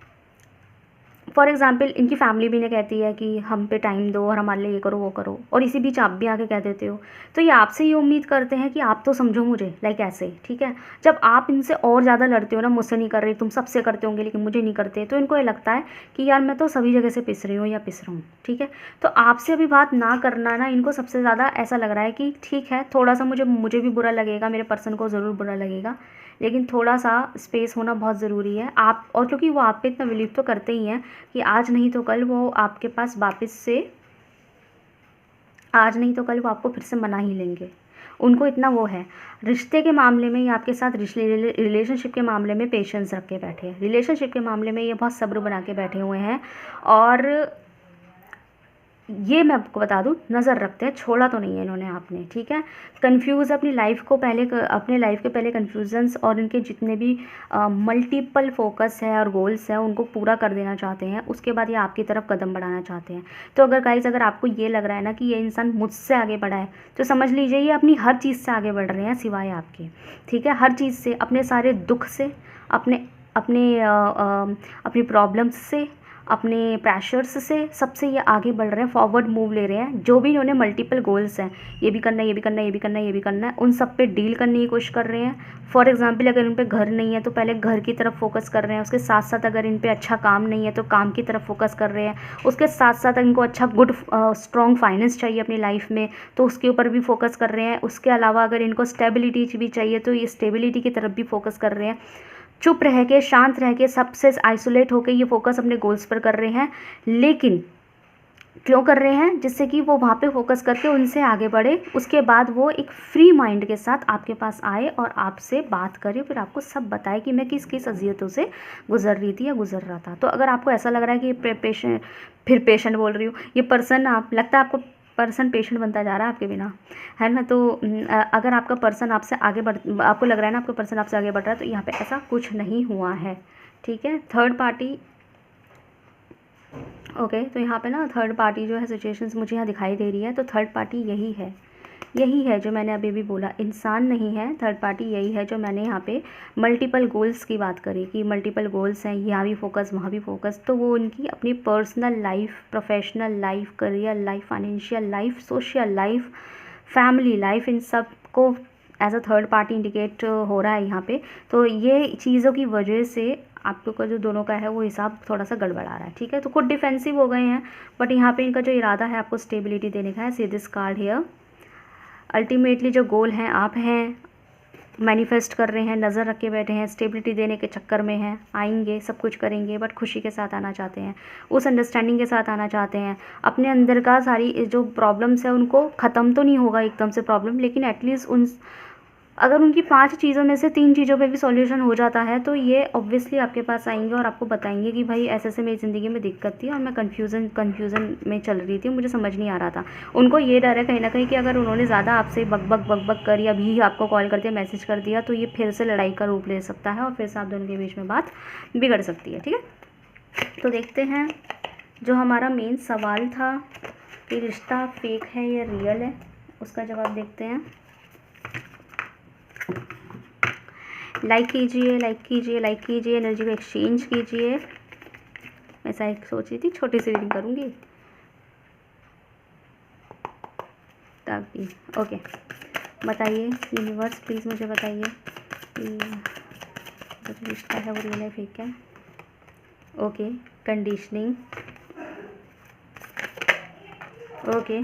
A: फॉर एग्ज़ाम्पल इनकी फैमिली भी इन्हें कहती है कि हम पे टाइम दो और हमारे लिए ये करो वो करो, और इसी बीच आप भी आके कह देते हो। तो ये आपसे ये उम्मीद करते हैं कि आप तो समझो मुझे, लाइक ऐसे, ठीक है। जब आप इनसे और ज़्यादा लड़ते हो ना, मुझसे नहीं कर रही, तुम सबसे करते होंगे लेकिन मुझे नहीं करते, तो इनको ये लगता है कि यार मैं तो सभी जगह से पिस रही हूँ या पिस रहा हूँ, ठीक है। तो आपसे अभी बात ना करना ना, इनको सबसे ज़्यादा ऐसा लग रहा है कि ठीक है, थोड़ा सा मुझे भी बुरा लगेगा, मेरे पर्सन को ज़रूर बुरा लगेगा, लेकिन थोड़ा सा स्पेस होना बहुत ज़रूरी है। आप, और क्योंकि वो आप पे इतना बिलीव तो करते ही हैं कि आज नहीं तो कल वो आपके पास वापस से, आज नहीं तो कल वो आपको फिर से मना ही लेंगे। उनको इतना वो है रिश्ते के मामले में, ये आपके साथ रिलेशनशिप के मामले में पेशेंस रख के बैठे हैं। रिलेशनशिप के मामले में ये बहुत सब्र बना के बैठे हुए हैं। और ये मैं आपको बता दूँ, नज़र रखते हैं, छोड़ा तो नहीं है इन्होंने आपने, ठीक है। कंफ्यूज अपनी लाइफ को पहले, अपने लाइफ के पहले कन्फ्यूजन्स और इनके जितने भी मल्टीपल फोकस है और गोल्स है उनको पूरा कर देना चाहते हैं। उसके बाद ये आपकी तरफ कदम बढ़ाना चाहते हैं। तो अगर गाइस, अगर आपको ये लग रहा है ना कि ये इंसान मुझसे आगे बढ़ा है, तो समझ लीजिए ये अपनी हर चीज़ से आगे बढ़ रहे हैं सिवाय आपके, ठीक है। हर चीज़ से, अपने सारे दुख से, अपने अपने अपनी प्रॉब्लम्स से, अपने प्रेशर्स से, सबसे ये आगे बढ़ रहे हैं, फॉरवर्ड मूव ले रहे हैं। जो भी इन्होंने मल्टीपल गोल्स हैं, ये भी करना है, ये भी करना है, ये भी करना है, ये भी करना है, उन सब पे डील करने की कोशिश कर रहे हैं। फॉर एग्जांपल, अगर इन पे घर नहीं है तो पहले घर की तरफ फोकस कर रहे हैं। उसके साथ साथ अगर इन पे अच्छा काम नहीं है तो काम की तरफ फोकस कर रहे हैं। उसके साथ साथ इनको अच्छा गुड स्ट्रॉन्ग फाइनेंस चाहिए अपनी लाइफ में, तो उसके ऊपर भी फोकस कर रहे हैं। उसके अलावा अगर इनको स्टेबिलिटी भी चाहिए तो ये स्टेबिलिटी की तरफ भी फोकस कर रहे हैं। चुप रह के, शांत रह के, सबसे आइसोलेट होकर ये फोकस अपने गोल्स पर कर रहे हैं। लेकिन क्यों कर रहे हैं? जिससे कि वो वहाँ पे फोकस करके उनसे आगे बढ़े, उसके बाद वो एक फ्री माइंड के साथ आपके पास आए और आपसे बात करे, फिर आपको सब बताए कि मैं किस किस अजियतों से गुजर रही थी या गुजर रहा था। तो अगर आपको ऐसा लग रहा है कि पेशेंट बोल रही हूँ, ये पर्सन, आप लगता है आपको पर्सन पेशेंट बनता जा रहा है आपके बिना, है ना। तो अगर आपका पर्सन आपसे आगे आपको लग रहा है ना आपका पर्सन आपसे आगे बढ़ रहा है, तो यहाँ पे ऐसा कुछ नहीं हुआ है, ठीक है। थर्ड पार्टी, ओके, तो यहाँ पे ना थर्ड पार्टी जो है सिचुएशंस मुझे यहाँ दिखाई दे रही है। तो थर्ड पार्टी यही है जो मैंने अभी भी बोला, इंसान नहीं है, थर्ड पार्टी यही है जो मैंने यहाँ पे मल्टीपल गोल्स की बात करी कि मल्टीपल गोल्स हैं, यहाँ भी फोकस वहाँ भी फोकस। तो वो उनकी अपनी personal life, professional life, career life, financial life, social life, family life, इन सब को as a third party indicate हो रहा है यहाँ पे। तो ये चीज़ों की वजह से आपको का जो दोनों का है वो हिसाब थोड़ा सा गड़बड़ा रहा है, ठीक है। तो खुद डिफेंसिव हो गए हैं, बट यहाँ पे इनका जो इरादा है आपको स्टेबिलिटी देने का है। See this card here, ultimately जो गोल हैं आप हैं, मैनिफेस्ट कर रहे हैं, नज़र रख के बैठे हैं, स्टेबिलिटी देने के चक्कर में हैं, आएंगे, सब कुछ करेंगे, बट खुशी के साथ आना चाहते हैं, उस अंडरस्टैंडिंग के साथ आना चाहते हैं। अपने अंदर का सारी जो प्रॉब्लम्स है उनको ख़त्म तो नहीं होगा एकदम से प्रॉब्लम, लेकिन एटलीस्ट अगर उनकी 5 चीज़ों में से 3 चीज़ों पे भी सॉल्यूशन हो जाता है तो ये ऑब्वियसली आपके पास आएंगे और आपको बताएंगे कि भाई ऐसे ऐसे मेरी ज़िंदगी में दिक्कत थी और मैं कन्फ्यूज़न में चल रही थी, मुझे समझ नहीं आ रहा था। उनको ये डर है कहीं ना कहीं कि अगर उन्होंने ज़्यादा आपसे बक कर या अभी आपको कॉल कर दिया, मैसेज कर दिया, तो ये फिर से लड़ाई का रूप ले सकता है और फिर से आप दोनों के बीच में बात बिगड़ सकती है। ठीक है, तो देखते हैं जो हमारा मेन सवाल था कि रिश्ता फेक है या रियल है, उसका जवाब देखते हैं। लाइक कीजिए, लाइक कीजिए, लाइक कीजिए, एनर्जी को एक्सचेंज कीजिए। मैं ऐसा एक सोच रही थी छोटी सी रीडिंग करूँगी ताकि ओके, बताइए यूनिवर्स प्लीज़ मुझे बताइए कि जो रिश्ता है वो रियल है फेक है। ओके, कंडीशनिंग, ओके,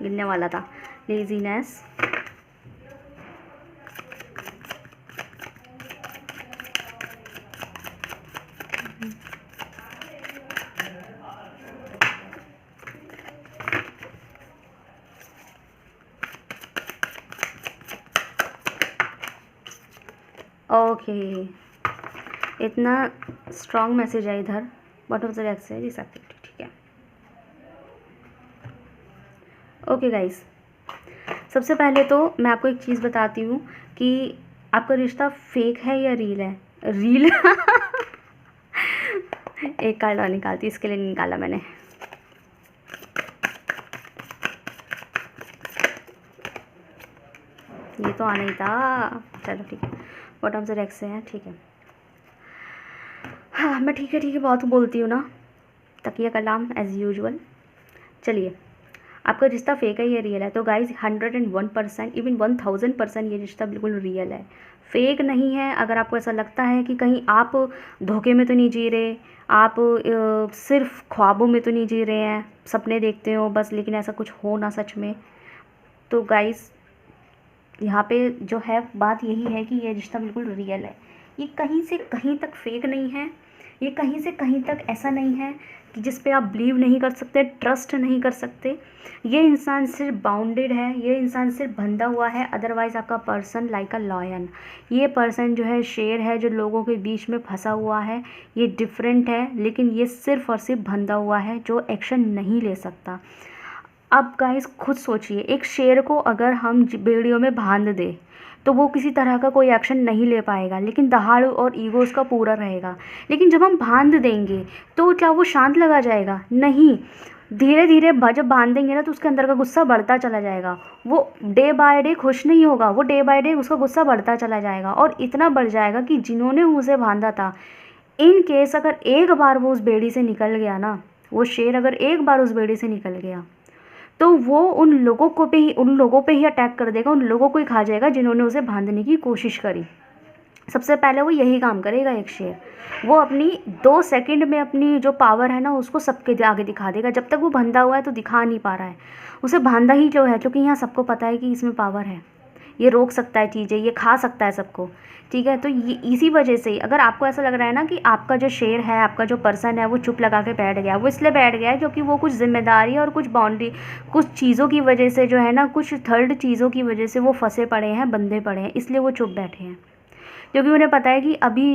A: गिनने वाला था, लेजीनेस, ओके, इतना स्ट्रॉन्ग मैसेज है इधर, व्हाट ऑफ द एक्स है डिसएक्टिविटी। ठीक है, ओके गाइस, सबसे पहले तो मैं आपको एक चीज़ बताती हूँ कि आपका रिश्ता फेक है या रील है। रील एक कार्ड और निकालती, इसके लिए निकाला मैंने। ये तो आना ही था, चलो ठीक है, बॉटम से रेक्स है, ठीक है। हाँ मैं ठीक है बहुत बोलती हूँ ना, तकिया कलाम एज़ यूजुअल। चलिए, आपका रिश्ता फेक है या रियल है? तो गाइज 101%, इवन 1000% ये रिश्ता बिल्कुल रियल है, फेक नहीं है। अगर आपको ऐसा लगता है कि कहीं आप धोखे में तो नहीं जी रहे, आप सिर्फ ख्वाबों में तो नहीं जी रहे हैं, सपने देखते हो बस लेकिन ऐसा कुछ हो ना सच में, तो गाइज यहाँ पे जो है बात यही है कि ये रिश्ता बिल्कुल रियल है। ये कहीं से कहीं तक फेक नहीं है, ये कहीं से कहीं तक ऐसा नहीं है कि जिस पे आप बिलीव नहीं कर सकते, ट्रस्ट नहीं कर सकते। ये इंसान सिर्फ बाउंडेड है, ये इंसान सिर्फ बंधा हुआ है, अदरवाइज़ आपका पर्सन लाइक अ लॉयन, ये पर्सन जो है शेर है जो लोगों के बीच में फंसा हुआ है, ये डिफरेंट है, लेकिन ये सिर्फ और सिर्फ बंधा हुआ है जो एक्शन नहीं ले सकता। अब गाइस खुद सोचिए, एक शेर को अगर हम बेड़ियों में बांध दें तो वो किसी तरह का कोई एक्शन नहीं ले पाएगा, लेकिन दहाड़ और ईगो उसका पूरा रहेगा। लेकिन जब हम बांध देंगे तो क्या वो शांत लगा जाएगा? नहीं, धीरे धीरे जब बांधेंगे ना तो उसके अंदर का गुस्सा बढ़ता चला जाएगा, वो डे बाय डे खुश नहीं होगा, वो डे बाय डे उसका गुस्सा बढ़ता चला जाएगा और इतना बढ़ जाएगा कि जिन्होंने उसे बांधा था, इन केस अगर एक बार वो उस बेड़ी से निकल गया ना, वो शेर अगर एक बार उस बेड़ी से निकल गया तो वो उन लोगों पे ही अटैक कर देगा, उन लोगों को ही खा जाएगा जिन्होंने उसे बांधने की कोशिश करी। सबसे पहले वो यही काम करेगा एक शेर, वो अपनी 2 सेकंड में अपनी जो पावर है ना उसको सबके आगे दिखा देगा। जब तक वो बंधा हुआ है तो दिखा नहीं पा रहा है, उसे बांधा ही जो है, क्योंकि यहाँ सबको पता है कि इसमें पावर है, ये रोक सकता है चीज़ें, ये खा सकता है सबको। ठीक है, तो ये इसी वजह से अगर आपको ऐसा लग रहा है ना कि आपका जो शेर है, आपका जो पर्सन है वो चुप लगा के बैठ गया, वो इसलिए बैठ गया है क्योंकि वो कुछ जिम्मेदारी और कुछ बाउंड्री, कुछ चीज़ों की वजह से जो है ना, कुछ थर्ड चीज़ों की वजह से वो फंसे पड़े हैं, बंधे पड़े हैं, इसलिए वो चुप बैठे हैं। क्योंकि उन्हें पता है कि अभी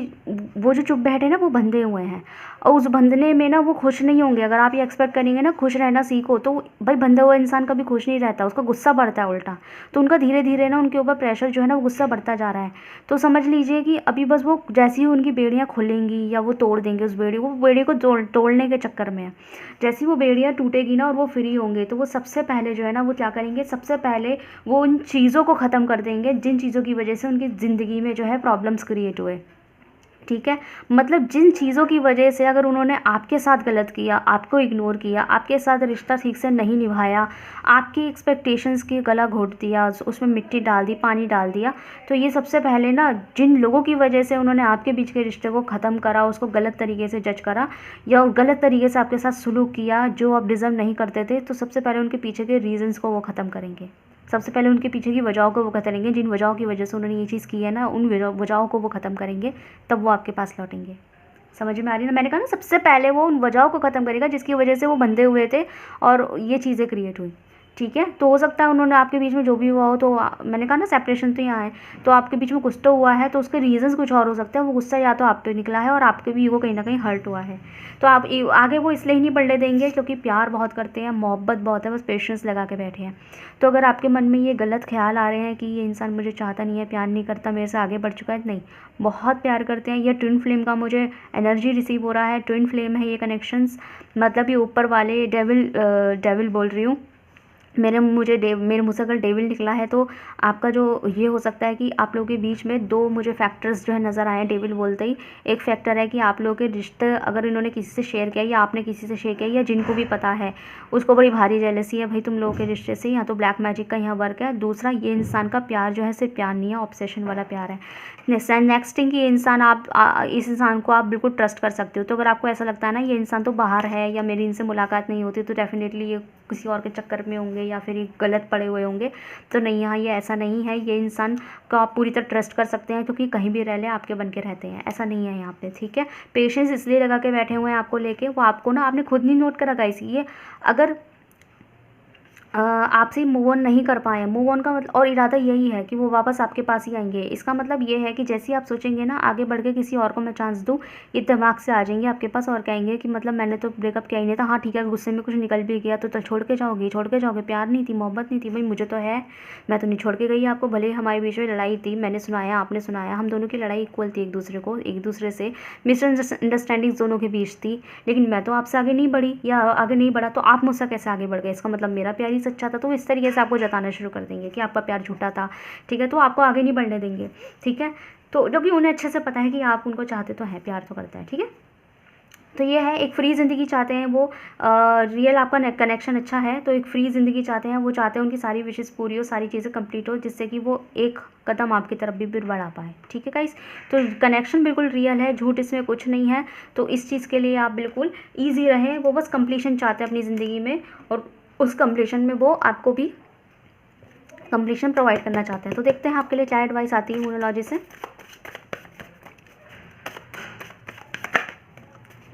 A: वो जो चुप बैठे ना वो बंधे हुए हैं और उस बंधने में ना वो खुश नहीं होंगे। अगर आप ये एक्सपेक्ट करेंगे ना खुश रहना सीखो, तो भाई बंधा हुआ इंसान कभी खुश नहीं रहता, उसका गुस्सा बढ़ता है उल्टा। तो उनका धीरे धीरे ना उनके ऊपर प्रेशर जो है ना वो गुस्सा बढ़ता जा रहा है। तो समझ लीजिए कि अभी बस वो जैसी ही उनकी बेड़ियाँ खुलेंगी या वो तोड़ देंगे उस बेड़ी, वो बेड़ी को तोड़ने के चक्कर में है। जैसी वो बेड़ियाँ टूटेगी ना और वो फ्री होंगे तो वो सबसे पहले जो है ना वो क्या करेंगे, सबसे पहले वो उन चीज़ों को ख़त्म कर देंगे जिन चीज़ों की वजह से उनकी ज़िंदगी में जो है प्रॉब्लम्स क्रिएट हुए। ठीक है, मतलब जिन चीज़ों की वजह से अगर उन्होंने आपके साथ गलत किया, आपको इग्नोर किया, आपके साथ रिश्ता ठीक से नहीं निभाया, आपकी एक्सपेक्टेशंस की गला घोट दिया, उसमें मिट्टी डाल दी, पानी डाल दिया, तो ये सबसे पहले ना जिन लोगों की वजह से उन्होंने आपके बीच के रिश्ते को ख़त्म करा, उसको गलत तरीके से जज करा या गलत तरीके से आपके साथ सलूक किया जो आप डिज़र्व नहीं करते थे, तो सबसे पहले उनके पीछे के रीज़न्स को वो ख़त्म करेंगे। सबसे पहले उनके पीछे की वजहों को वो करेंगे, जिन वजहों की वजह से उन्होंने ये चीज़ की है ना, उन वजहों को वो ख़त्म करेंगे, तब वो आपके पास लौटेंगे। समझ में आ रही है ना? मैंने कहा ना सबसे पहले वो उन वजहों को ख़त्म करेगा जिसकी वजह से वो बंधे हुए थे और ये चीज़ें क्रिएट हुई। ठीक है। तो हो सकता है उन्होंने आपके बीच में जो भी हुआ हो, तो मैंने कहा ना सेपरेशन तो यहाँ है, तो आपके बीच में कुछ तो हुआ है, तो उसके रीज़न्स कुछ और हो सकते हैं। वो गुस्सा या तो आप पे निकला है और आपके भी ईगो कहीं ना कहीं हर्ट हुआ है। तो आप आगे वो इसलिए ही नहीं बढ़ने देंगे क्योंकि प्यार बहुत करते हैं, मोहब्बत बहुत है, बस पेशेंस लगा के बैठे हैं। तो अगर आपके मन में ये गलत ख्याल आ रहे हैं कि ये इंसान मुझे चाहता नहीं है, प्यार नहीं करता, मेरे से आगे बढ़ चुका है, नहीं, बहुत प्यार करते हैं। ये ट्विन फ्लेम का मुझे एनर्जी रिसीव हो रहा है, ट्विन फ्लेम है ये कनेक्शंस, मतलब ये ऊपर वाले डेविल बोल रही हूँ, मेरे मुँह से अगर डेविल निकला है तो आपका जो ये हो सकता है कि आप लोगों के बीच में दो मुझे फैक्टर्स जो है नज़र आए हैं डेविल बोलते ही। एक फैक्टर है कि आप लोगों के रिश्ते अगर इन्होंने किसी से शेयर किया या आपने किसी से शेयर किया या जिनको भी पता है उसको बड़ी भारी जेलसी है भाई तुम लोगों के रिश्ते से, या तो ब्लैक मैजिक का यहाँ वर्क है। दूसरा, ये इंसान का प्यार जो है सिर्फ प्यार नहीं है, ऑब्सेशन वाला प्यार है। नेक्स्ट थिंग, ये इंसान इस इंसान को आप बिल्कुल ट्रस्ट कर सकते हो। तो अगर आपको ऐसा लगता है ना ये इंसान तो बाहर है या मेरी इनसे मुलाकात नहीं होती, तो डेफिनेटली ये किसी और के चक्कर में होंगे या फिर ये गलत पड़े हुए होंगे। तो नहीं, यहाँ ये ऐसा नहीं है, ये इंसान को आप पूरी तरह ट्रस्ट कर सकते हैं क्योंकि कहीं भी रह ले आपके बन के रहते हैं, ऐसा नहीं है यहाँ पे, ठीक है। पेशेंस इसलिए लगा के बैठे हुए हैं आपको लेके, वो आपको ना आपने खुद नहीं नोट करा गाइस, ये अगर आपसे मूव ऑन नहीं कर पाए, मूव ऑन का मतलब और इरादा यही है कि वो वापस आपके पास ही आएंगे। इसका मतलब ये है कि जैसे ही आप सोचेंगे ना आगे बढ़ के किसी और को मैं चांस दूँ, ये दिमाग से आ जाएंगे आपके पास और कहेंगे कि मतलब मैंने तो ब्रेकअप किया ही नहीं था, हाँ ठीक है गुस्से में कुछ निकल भी गया तो छोड़ के जाओगे, छोड़ के जाओगे, प्यार नहीं थी, मोहब्बत नहीं थी, भाई मुझे तो है, मैं तो नहीं छोड़ के गई आपको। भले हमारे बीच में लड़ाई थी, मैंने सुनाया आपने सुनाया, हम दोनों की लड़ाई इक्वल थी, एक दूसरे से मिसअंडरस्टैंडिंग दोनों के बीच थी, लेकिन मैं तो आपसे आगे नहीं बढ़ी या आगे नहीं बढ़ा, तो आप मुझसे कैसे आगे बढ़ गए? इसका मतलब मेरा प्यार ही सच्चा था। तो इस तरीके से आपको जताना शुरू कर देंगे कि आपका प्यार झूठा था, ठीक है। तो आपको आगे नहीं बढ़ने देंगे, ठीक है। तो जो कि उन्हें अच्छे से पता है कि आप उनको चाहते तो हैं, प्यार तो करते हैं, ठीक है। तो ये है, एक फ्री ज़िंदगी चाहते हैं वो, रियल आपका कनेक्शन अच्छा है तो एक फ्री ज़िंदगी चाहते हैं वो, चाहते हैं उनकी सारी विशेज़ पूरी हो, सारी चीज़ें कंप्लीट हो, जिससे कि वो एक कदम आपकी तरफ भी बढ़ा पाए, ठीक है गाइस। तो कनेक्शन बिल्कुल रियल है, झूठ इसमें कुछ नहीं है। तो इस चीज़ के लिए आप बिल्कुल ईजी रहें, वो बस कंप्लीशन चाहते हैं अपनी ज़िंदगी में और उस कंप्लीशन में वो आपको भी कंप्लीशन प्रोवाइड करना चाहते हैं। तो देखते हैं आपके लिए क्या एडवाइस आती है न्यूमरोलॉजी से।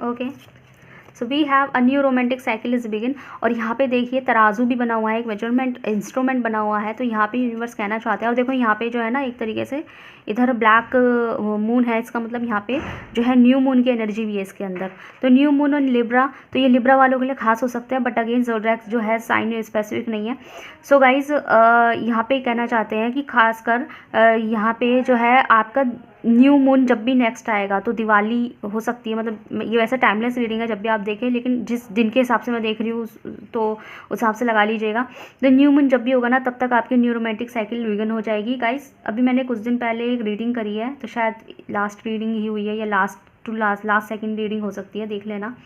A: Okay, so we have a new romantic cycle is begin. और यहाँ पे देखिए तराजू भी बना हुआ है, एक मेजरमेंट इंस्ट्रूमेंट बना हुआ है। तो यहाँ पे यूनिवर्स कहना चाहते हैं, और देखो यहाँ पे जो है ना एक तरीके से इधर ब्लैक मून है, इसका मतलब यहाँ पे जो है न्यू मून की एनर्जी भी है इसके अंदर। तो न्यू मून और लिब्रा, तो ये लिब्रा वालों के लिए खास हो सकता है, बट अगेन ज़ोडिएक जो है साइन स्पेसिफिक नहीं है। सो गाइज यहाँ पे कहना चाहते हैं कि खासकर यहाँ पे जो है आपका न्यू मून जब भी नेक्स्ट आएगा तो दिवाली हो सकती है, मतलब ये वैसे टाइमलेस रीडिंग है जब भी आप देखें, लेकिन जिस दिन के हिसाब से मैं देख रही हूँ तो उस हिसाब से लगा लीजिएगा। तो न्यू मून जब भी होगा ना तब तक आपकी न्यू रोमांटिक साइकिल बिगिन हो जाएगी गाइस। अभी मैंने कुछ दिन पहले एक रीडिंग करी है, तो शायद लास्ट रीडिंग ही हुई है या लास्ट सेकंड रीडिंग हो सकती है, देख लेना।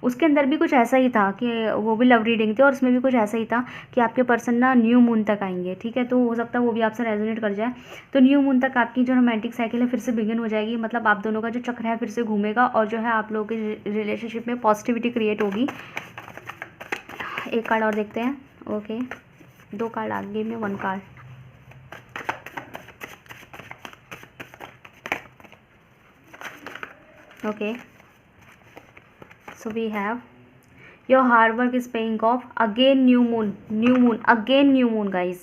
A: उसके अंदर भी कुछ ऐसा ही था कि वो भी लव रीडिंग थी और उसमें भी कुछ ऐसा ही था कि आपके पर्सन ना न्यू मून तक आएंगे, ठीक है। तो हो सकता है वो भी आपसे रेजोनेट कर जाए। तो न्यू मून तक आपकी जो रोमांटिक साइकिल है फिर से बिगिन हो जाएगी, मतलब आप दोनों का जो चक्र है फिर से घूमेगा और जो है आप लोगों के रिलेशनशिप में पॉजिटिविटी क्रिएट होगी। एक कार्ड और देखते हैं। ओके, 2 कार्ड आगे में 1 card. Okay, so we have your hard work is paying off, again new moon again new moon guys।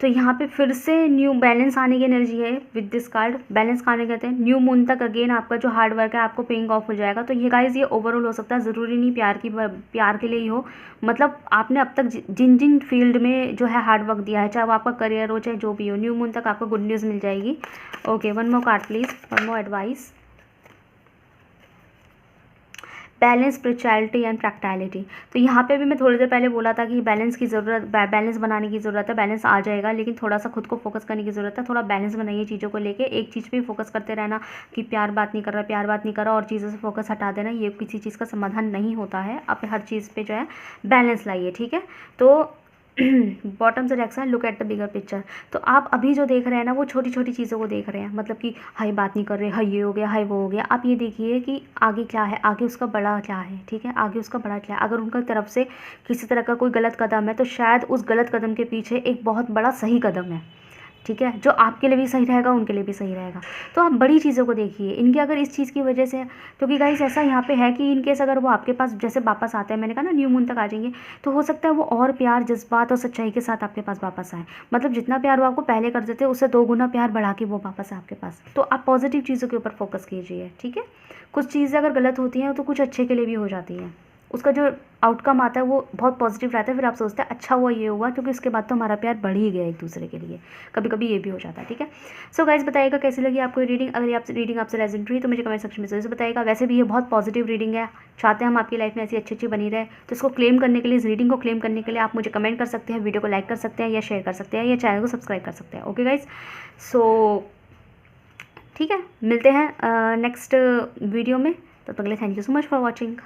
A: तो यहाँ पे फिर से न्यू बैलेंस आने की एनर्जी है विद दिस कार्ड। बैलेंस आने कहते हैं न्यू मून तक अगेन आपका जो हार्ड वर्क है आपको पेइंग ऑफ हो जाएगा। तो ये गाइज ये ओवरऑल हो सकता है, ज़रूरी नहीं प्यार के लिए ही हो, मतलब आपने अब तक जिन जिन फील्ड में जो है हार्ड वर्क दिया है, चाहे वो आपका करियर हो चाहे जो भी हो, न्यू मून तक आपको गुड न्यूज़ मिल जाएगी। Okay, 1 more card please, 1 more advice. Balance, spirituality and practicality. तो यहाँ पे भी मैं थोड़ी देर पहले बोला था कि बैलेंस बनाने की ज़रूरत है। बैलेंस आ जाएगा लेकिन थोड़ा सा खुद को फोकस करने की ज़रूरत है। थोड़ा बैलेंस बनाइए चीज़ों को लेके, एक चीज़ पे फोकस करते रहना कि प्यार बात नहीं कर रहा और चीज़ों से फोकस हटा देना, ये किसी चीज़ का समाधान नहीं होता है। आप हर चीज़ पर जो है बैलेंस लाइए, ठीक है। तो बॉटम से direction, look at the bigger picture. तो आप अभी जो देख रहे हैं ना वो छोटी छोटी चीज़ों को देख रहे हैं, मतलब कि हाय बात नहीं कर रहे, हाय ये हो गया, हाय वो हो गया। आप ये देखिए कि आगे क्या है, आगे उसका बड़ा क्या है, ठीक है, आगे उसका बड़ा क्या है। अगर उनका तरफ से किसी तरह का कोई गलत कदम है तो शायद उस गलत कदम के पीछे एक बहुत बड़ा सही कदम है, ठीक है, जो आपके लिए भी सही रहेगा उनके लिए भी सही रहेगा। तो आप बड़ी चीज़ों को देखिए, इनकी अगर इस चीज़ की वजह से, क्योंकि गाइस ऐसा यहाँ पे है कि इनकेस अगर वो आपके पास जैसे वापस आते हैं, मैंने कहा ना न्यू मून तक आ जाएंगे, तो हो सकता है वो और प्यार, जज्बात और सच्चाई के साथ आपके पास वापस आए। मतलब जितना प्यार वो आपको पहले करते थे उससे 2 गुना प्यार बढ़ा के वो वापस आए आपके पास। तो आप पॉजिटिव चीज़ों के ऊपर फोकस कीजिए, ठीक है। कुछ चीज़ें अगर गलत होती हैं तो कुछ अच्छे के लिए भी हो जाती हैं, उसका जो आउटकम आता है वो बहुत पॉजिटिव रहता है। फिर आप सोचते हैं अच्छा हुआ ये हुआ, क्योंकि उसके बाद तो हमारा प्यार बढ़ ही गया एक दूसरे के लिए। कभी कभी ये भी हो जाता है, ठीक है। सो गाइज बताइएगा कैसी लगी आपको रीडिंग। अगर आप रीडिंग आपसे रेजोनेट हुई तो मुझे कमेंट सेक्शन में जरूर बताइएगा। वैसे भी ये बहुत पॉजिटिव रीडिंग है, चाहते हैं हम आपकी लाइफ में ऐसी अच्छी बनी रहे। तो इसको क्लेम करने के लिए, इस रीडिंग को क्लेम करने के लिए आप मुझे कमेंट कर सकते हैं, वीडियो को लाइक कर सकते हैं या शेयर कर सकते हैं या चैनल को सब्सक्राइब कर सकते हैं। ओके गाइज, सो ठीक है, मिलते हैं नेक्स्ट वीडियो में। तब तक के लिए thank you so much for watching.